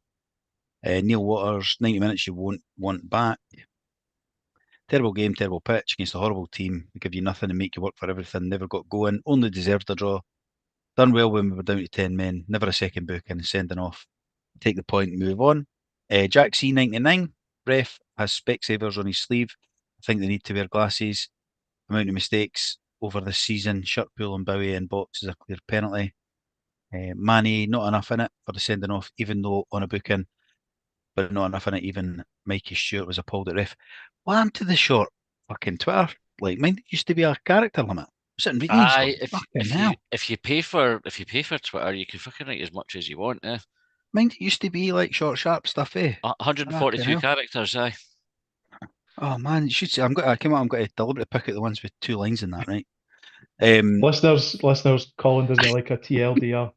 Neil Waters, 90 minutes you won't want back. Terrible game, terrible pitch against a horrible team. They give you nothing and make you work for everything. Never got going. Only deserved a draw. Done well when we were down to 10 men. Never a second booking and sending off. Take the point and move on. Jack C99. Ref has Specsavers on his sleeve. I think they need to wear glasses. Amount of mistakes over this season. Shirtpool and Bowie and Box is a clear penalty. Manny, not enough in it for the sending off, even though on a booking, but not enough in it. Even Mikey Stewart was appalled at ref. What happened to the short fucking Twitter? Like, mine used to be a character limit. I'm sitting reading these. Aye, Fucking if you pay for Twitter, you can fucking write as much as you want. Mine used to be like short, sharp stuff, 142 characters. Aye. Oh man, you should see. I'm got to deliberately pick out the ones with 2 lines in that, right? Listeners, Colin doesn't like a TLDR.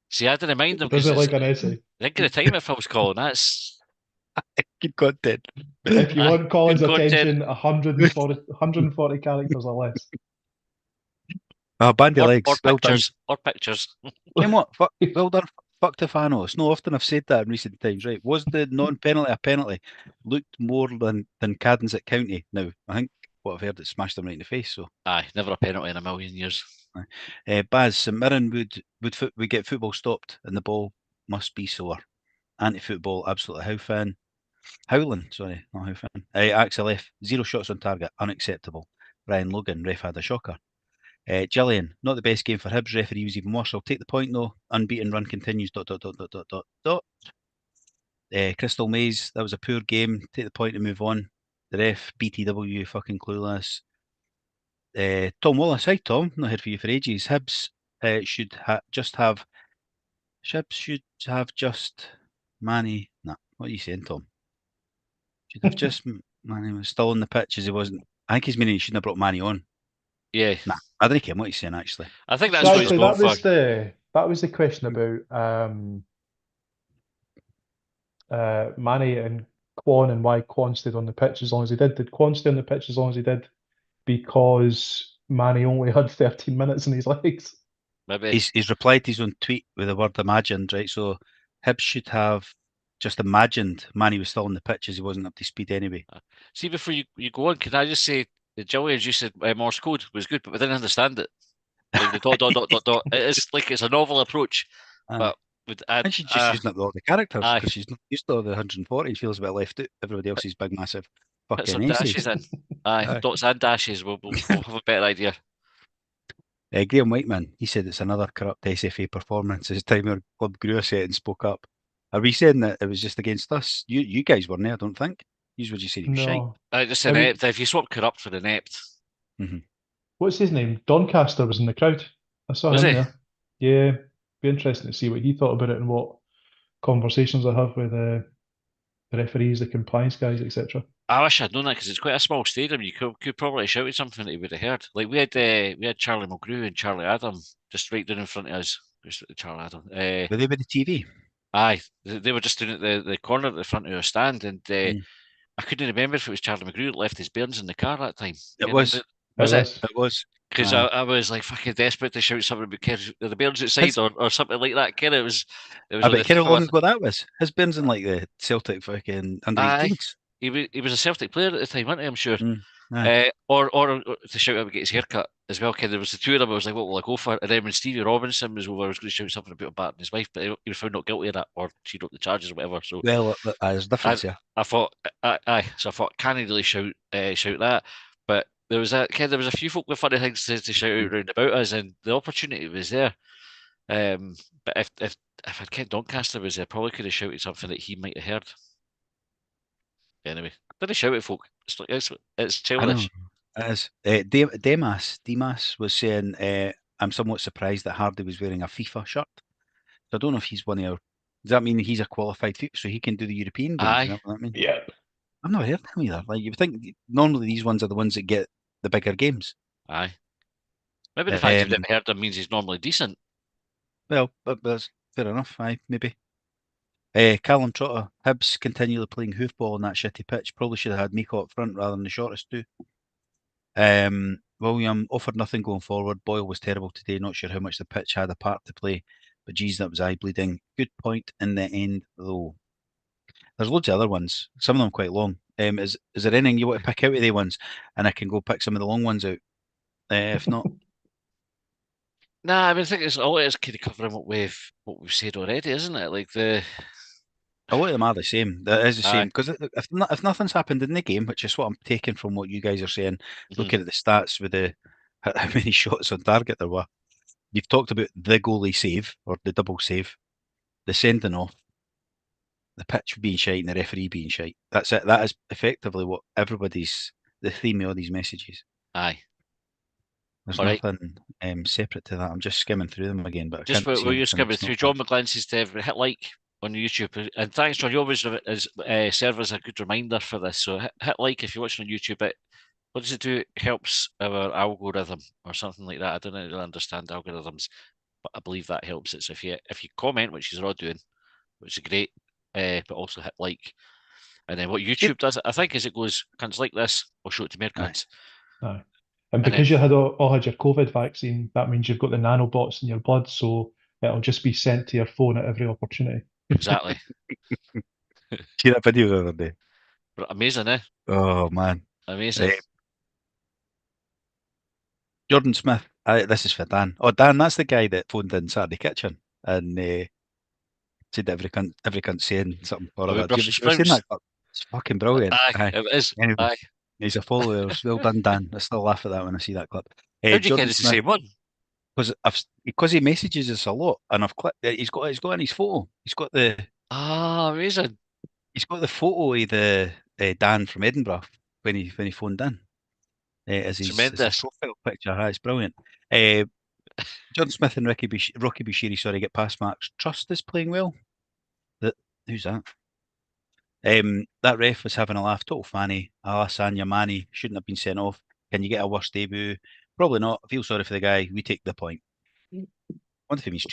See, I didn't mind them Does because it like an essay? think of the time if I was calling. That's good content. If you want Colin's good content. attention, 140 characters or less. Oh, bandy legs. Or Well done. pictures. Or pictures. You know what? Well done. Fuck Tefano. It's not often I've said that in recent times, right? Was the non-penalty a penalty? Looked more than Cadden's at County. Now, I think what I've heard, it smashed him right in the face. So, Aye, never a penalty in a million years. Baz, St Mirren would get football stopped and the ball must be sore. Anti-football, absolutely howling, sorry, not howfan. Axel F, 0 shots on target, unacceptable. Brian Logan, ref had a shocker. Gillian, not the best game for Hibs, referee was even worse. I'll take the point though. Unbeaten run continues. ... Crystal Maze, that was a poor game. Take the point and move on. The ref, BTW, fucking clueless. Tom Wallace, hi Tom, not heard from you for ages. Hibs should have just Manny. Nah, what are you saying, Tom? Should have just Manny was still on the pitch as he wasn't. I think he's meaning he shouldn't have brought Manny on. Yeah. Nah, I don't care what he's saying actually. I think that's what he's going for. That was the question about Manny and Quan and why Quan stayed on the pitch as long as he did. Did Quan stay on the pitch as long as he did because Manny only had 13 minutes in his legs? Maybe. He's replied to his own tweet with the word imagined, right? So Hibs should have just imagined Manny was still on the pitch as he wasn't up to speed anyway. See, before you go on, can I just say the Gillian, as you said, Morse code was good, but we didn't understand it. Like the dot, dot, dot, dot, dot. It's like it's a novel approach, but and she's just using up all the characters because she's not used to all the 140. She feels a bit left out. Everybody else is big, massive fucking put some dashes in. Aye, dots and dashes. We'll have a better idea. Graham Whiteman, he said it's another corrupt SFA performance. As time our club grew a set and spoke up. Are we saying that it was just against us? You guys weren't there, I don't think. You would you say he was shite? Just inept. If you swap corrupt for inept. Mm-hmm. What's his name? Doncaster was in the crowd. I saw him there. Yeah, be interesting to see what he thought about it and what conversations I have with the referees, the compliance guys, etc. I wish I'd known that because it's quite a small stadium. You could probably shout at something that he would have heard. Like we had Charlie Mulgrew and Charlie Adam just right down in front of us. Charlie Adam. Were they with the TV? Aye, they were just doing it the corner at the front of our stand, and I couldn't remember if it was Charlie Mulgrew that left his bairns in the car that time. It was. Was it? It was. Because I was like fucking desperate to shout something about the bairns outside or something like that. It was. I bet how long ago that was. His bairns in like the Celtic fucking under 18s. He was a Celtic player at the time, wasn't he? I'm sure. Or to shout out and get his haircut as well. There was the two of them. I was like, what will I go for? And then when Stevie Robinson was over, I was going to shout something about batting his wife, but he was found not guilty of that, or she wrote the charges or whatever. So well, there's a difference here. I thought, so I thought, can he really shout that? But there was there was a few folk with funny things to shout out round about us, and the opportunity was there. But if I'd kept Doncaster was there, I probably could have shouted something that he might have heard. Anyway, did he shout at folk? It's childish. It is. Demas was saying, I'm somewhat surprised that Hardy was wearing a FIFA shirt. So I don't know if he's one of our. Does that mean he's a qualified FIFA, so he can do the European games? Aye. You know what that means? Yeah. I've never heard of him either. Like you would think, normally these ones are the ones that get the bigger games. Aye. Maybe the fact you've never heard him means he's normally decent. Well, but that's fair enough. Aye, maybe. Callum Trotter, Hibs continually playing hoofball on that shitty pitch. Probably should have had Miko up front rather than the shortest two. William offered nothing going forward. Boyle was terrible today. Not sure how much the pitch had a part to play, but geez, that was eye bleeding. Good point in the end, though. There's loads of other ones. Some of them quite long. Is there anything you want to pick out of the ones, and I can go pick some of the long ones out? If not, Nah, I mean, I think it's all it is kind of covering what we've said already, isn't it? Like a lot of them are the same. That is the same aye, because if nothing's happened in the game, which is what I'm taking from what you guys are saying, mhm, looking at the stats with the how many shots on target there were. You've talked about the goalie save or the double save, the sending off, the pitch being shite, and the referee being shite. That's it. That is effectively what everybody's the theme of all these messages. aye. There's All right. nothing separate to that. I'm just skimming through them again, but I Just can't see while you're anything skimming that's through, not John that. McGlynn says to everyone, hit like on YouTube. And thanks, John. You always serve as a good reminder for this. So hit like if you're watching on YouTube. What does it do? It helps our algorithm or something like that. I don't really understand algorithms, but I believe that helps it. So if you comment, which you're all doing, which is great, but also hit like. And then what Yep. YouTube does, I think, is it goes, cunts like this, we'll show it to more Aye. cunts. Aye. And And then, because you had all had your COVID vaccine, that means you've got the nanobots in your blood, so it'll just be sent to your phone at every opportunity. exactly. See that video the other day? But amazing, eh? Oh man. Amazing. Jordan Smith. This is for Dan. Oh, Dan, that's the guy that phoned in Saturday Kitchen and said every cunt saying something or Are we other. Have you Brussels ever seen sprouts? that clip? It's fucking brilliant. Aye, Aye. it is. Anyway, Aye. he's a follower. Well done, Dan. I still laugh at that when I see that clip. How do you Jordan get it's the Smith, same one? because he messages us a lot, and I've clicked. He's got in his photo. Ah, amazing. He's got the photo of the Dan from Edinburgh when he phoned in. As his Tremendous. profile picture. It's brilliant. John Smith and Rocky Bushiri, sorry, get past marks. Trust is playing well. Who's that? That ref was having a laugh. Total fanny. Alassane Yamani shouldn't have been sent off. Can you get a worse debut? Probably not. I feel sorry for the guy. We take the point. Wonder if he means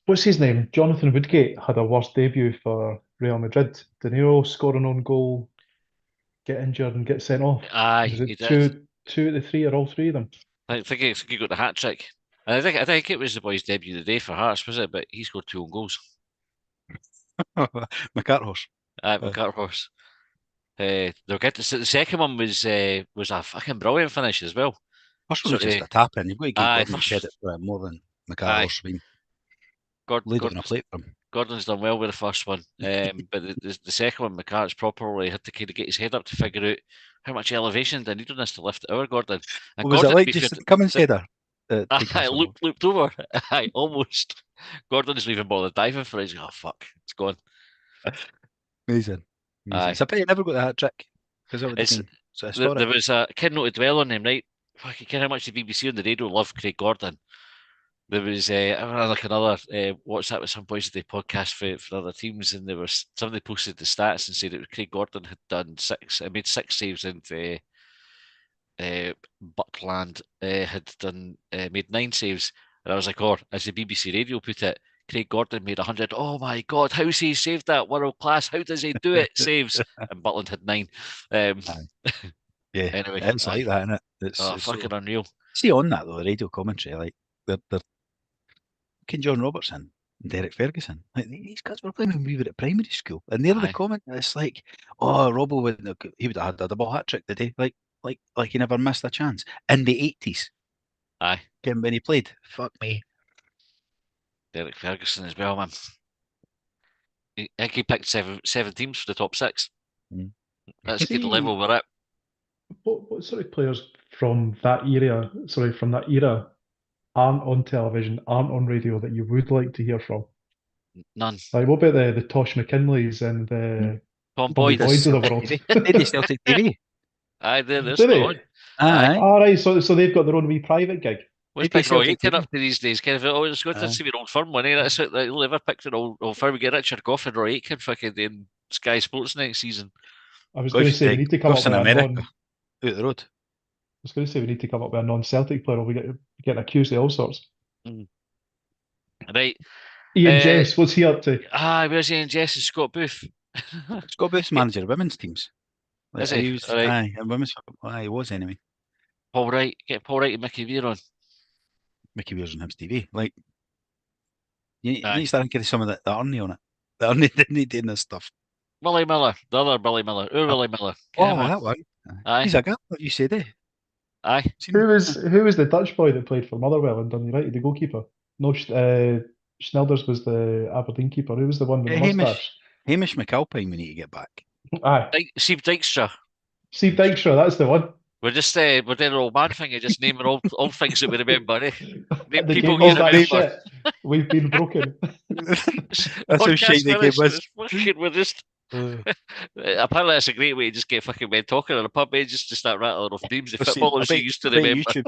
What's his name? Jonathan Woodgate had a worse debut for Real Madrid. Didn't he all score an own goal, get injured, and get sent off? Aye, Was he it did. two of the three, or all three of them? I think he got the hat trick. And I think it was the boy's debut of the day for Hearts, was it? But he scored 2 own goals. McCarthorse. Aye, McCarthorse. They'll get to the second one was a fucking brilliant finish as well. First one was Sort just of, a tap in. You've got to give aye, Gordon credit for it more than aye. McCarthorse. I mean, laid it on a Gordon's, plate for him. Gordon's done well with the first one, but the second one, McCart's properly had to kind of get his head up to figure out how much elevation they need on this to lift it over Gordon. And What was it Gordon, to like be just fair, at the Cummins header? I looped over. I almost. Gordon's even bothered diving for it. He's like, oh fuck, it's gone. Amazing. Aye, It's a pity he never got the hat trick because that would have it's been so there historic. was a kid not to dwell on him, right? Fucking care how much the BBC on the radio love Craig Gordon. There was like another what's that with some boys that they podcast for other teams, and there was somebody posted the stats and said that Craig Gordon had made 6 saves, and Buckland had done made 9 saves, and I was like, oh, as the BBC radio put it, Craig Gordon made 100. Oh my God, how's he saved that world class? How does he do it? Saves, and Butland had 9. Aye. Yeah, Anyway, it's like that, isn't it? oh, It's fucking so. unreal. See on that though, the radio commentary, like they're fucking John Robertson and Derek Ferguson. Like these guys were playing when we were at primary school, and they're the Aye, comment. It's like, oh, Robbo he would have had a double hat trick today, like he never missed a chance in the 80s. aye. When he played, fuck me. Derek Ferguson as well, man. I think he picked seven teams for the top 6. Mm. That's the level we're at. What sort of players from that era, aren't on television, aren't on radio that you would like to hear from? None. Like, what about the Tosh McKinleys and Mm. the Tom Tommy Boyd. Boyds of the Celtic world? TV. They did Celtic TV. Aye, they're Do still on. they? Aye. Aye. Right, so they've got their own wee private gig. What's They did Big Roy Celtic Aitken TV. up to these days? Kind of, oh, it's good to Aye. see your old firm money. That's it. They'll never pick an old firm. We get Richard Goff and Roy Aitken fucking doing Sky Sports next season. I was going to say we need to come up Goff's with in a America. non. Out the road. I was going to say we need to come up with a non-Celtic player. Or we getting accused of all sorts. Mm. Right. Ian Jess, what's he up to? Where's Ian Jess and Scott Booth? Scott Booth's manager of women's teams. Is he? He was, All right. aye, and women's. Aye, he was anyway. Paul Wright. Get Paul Wright and Mickey Weir on. Mickey Weir's on Hibs TV. Like, you need Aye. to start thinking of some of the Arnie on it. The Arnie didn't doing this stuff. Willie Miller. The other Billy Miller. Willie Miller. Get him on. that one. Aye. He's a guy. What you said, eh? Aye. Who was the Dutch boy that played for Motherwell and Dundee United, the goalkeeper? No, Schnelders was the Aberdeen keeper. Who was the one with the mustache? Hamish McAlpine we need to get back. Aye. Steve Dykstra. Steve Dykstra, that's the one. We're just we're doing an old man thing of just naming old things that we remember, eh? Name The people game you was that remember. shit. We've been broken. That's how shite the game was. We're just apparently that's a great way to just get fucking men talking in a pub, eh? Just to start rattling off names of footballers you used to remember.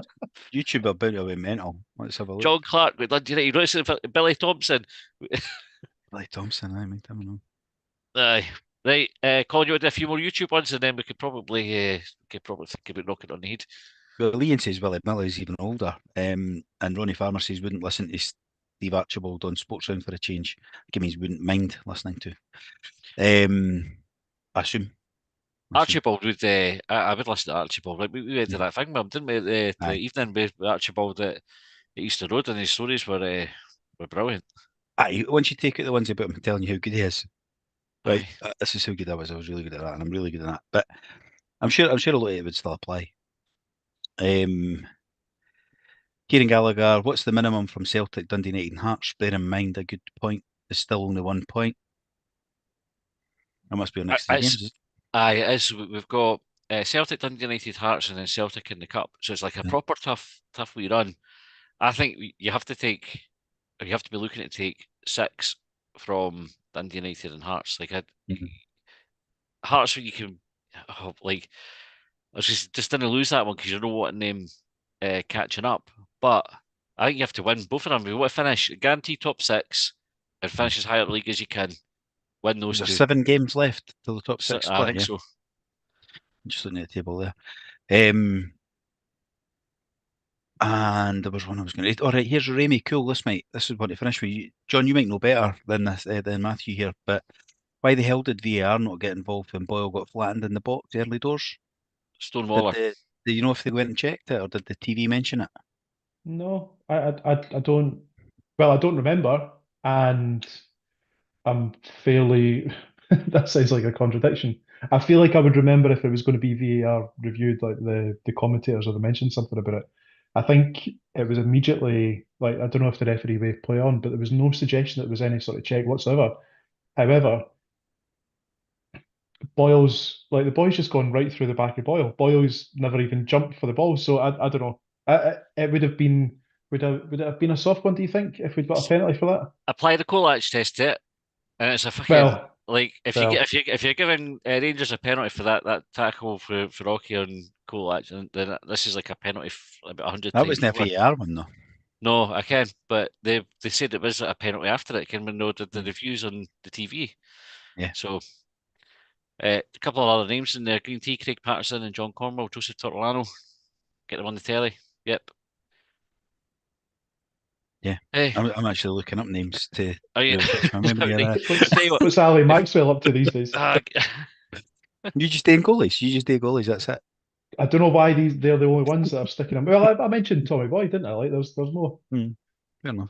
YouTube about to be mental. Let's have a look. John Clark with Dundee United. You notice Billy Thompson. Billy Thompson, I don't know. Aye. Right, Colin, you want to do a few more YouTube ones, and then we could probably think about knocking it on the head. Well, Ian says Willie Miller's even older, and Ronnie Farmer says wouldn't listen to Steve Archibald on Sportsound for a change. Gimmins wouldn't mind listening to. I assume. Archibald would. I would listen to Archibald. Like we went to that thing, Mum, didn't we? The evening with Archibald at Easter Road, and his stories were brilliant. Aye, once you take out the ones about him telling you how good he is. Right, this is how good I was. I was really good at that, and I'm really good at that. But I'm sure a lot of it would still apply. Kieran Gallagher, what's the minimum from Celtic, Dundee United, and Hearts? Bear in mind, a good point is still only 1 point. That must be our next 3 games. Aye, it is. We've got Celtic, Dundee United, Hearts, and then Celtic in the cup. So it's like a proper tough wee run. I think you have to be looking to take 6 from Dundee United and Hearts. Like Hearts, you can I was just didn't lose that one because you know what name catching up. But I think you have to win both of them. You want to finish guarantee top 6 and finish as high up the league as you can. Win those two. 7 games left till the top 6. I think so. I'm just looking at the table there. And there was one I was going to. All right, here's Ramy. Cool. This is what to finish with. John, you might know better than this than Matthew here, but why the hell did VAR not get involved when Boyle got flattened in the box early doors? Stonewaller. Did you know if they went and checked it, or did the TV mention it? No, I don't. Well, I don't remember, and I'm fairly. That sounds like a contradiction. I feel like I would remember if it was going to be VAR reviewed, like the commentators or they mentioned something about it. I think it was immediately like I don't know if the referee waved play on, but there was no suggestion that there was any sort of check whatsoever. However, Boyle's like the boy's just gone right through the back of Boyle. Boyle's never even jumped for the ball, so I don't know. It would it have been a soft one? Do you think if we'd got a penalty for that? Apply the Kolach test to it, and it's a fucking if you're giving Rangers a penalty for that tackle for Rocky and Kolach, then this is like a penalty about 100 times. That was never VAR one though. No, I can, but they said it was a penalty after it. Can we know the reviews on the TV? Yeah. So. A couple of other names in there: Green Tea, Craig Patterson, and John Cornwall, Joseph Tortolano. Get them on the telly. Yep. Yeah. Hey. I'm actually looking up names to. Are you? What's Ali Maxwell up to these days? You just do goalies. That's it. I don't know why they're the only ones that are sticking them. Well, I mentioned Tommy Boy, didn't I? Like, there's more. Fair enough.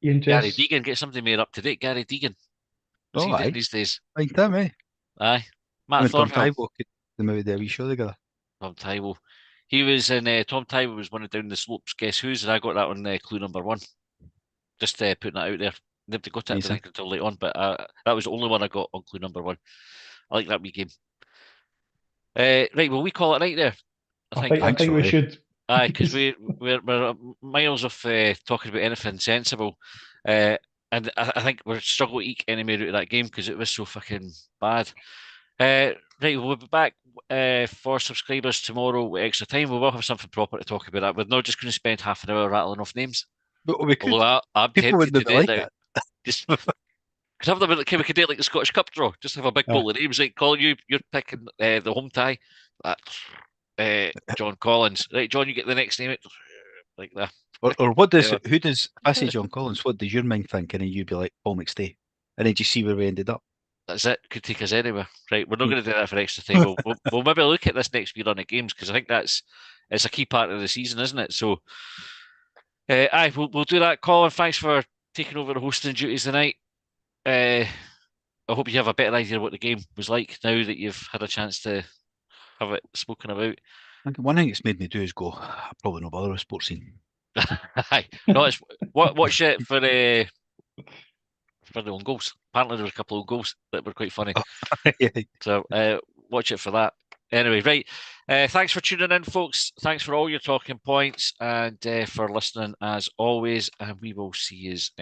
Ian Gary Jess. Deegan, get something made up to date. Gary Deegan. What's he doing these days? Like them, eh? Aye. Matt Tom Thornhill. Tybalt could them out there, we show together. Tom Tybalt. He was in Tom Tybalt was one of Down the Slopes Guess Who's, and I got that on clue number 1. Just putting that out there. Never got it until late on, but that was the only one I got on clue number 1. I like that wee game. Right, will we call it right there? I think we should. Aye, because we're miles off talking about anything sensible. And I think we're struggling to eke any more out of that game because it was so fucking bad. Right, we'll be back for subscribers tomorrow with extra time. We will have something proper to talk about that. We're not just going to spend half an hour rattling off names. But we could. I'm People tempted to do like it. Just because have them we could do it like the Scottish Cup draw. Just have a big bowl of names. Like Colin, you're picking the home tie. John Collins. Right, John, you get the next name. Like that. Or what does Yeah. who does? If I say John Collins, what does your mind think? And then you'd be like Paul McStay, and then you see where we ended up. That's it. Could take us anywhere. Right. We're not going to do that for extra time. We'll maybe look at this next week on the games because I think it's a key part of the season, isn't it? So, aye, we'll do that. Colin, thanks for taking over the hosting duties tonight. I hope you have a better idea of what the game was like now that you've had a chance to have it spoken about. I think one thing it's made me do is go, I probably not bother with sports scene. Aye. No, it's watch it for the own goals. Apparently, there were a couple of goals that were quite funny. So watch it for that. Anyway, right. Thanks for tuning in, folks. Thanks for all your talking points and for listening as always. And we will see you next.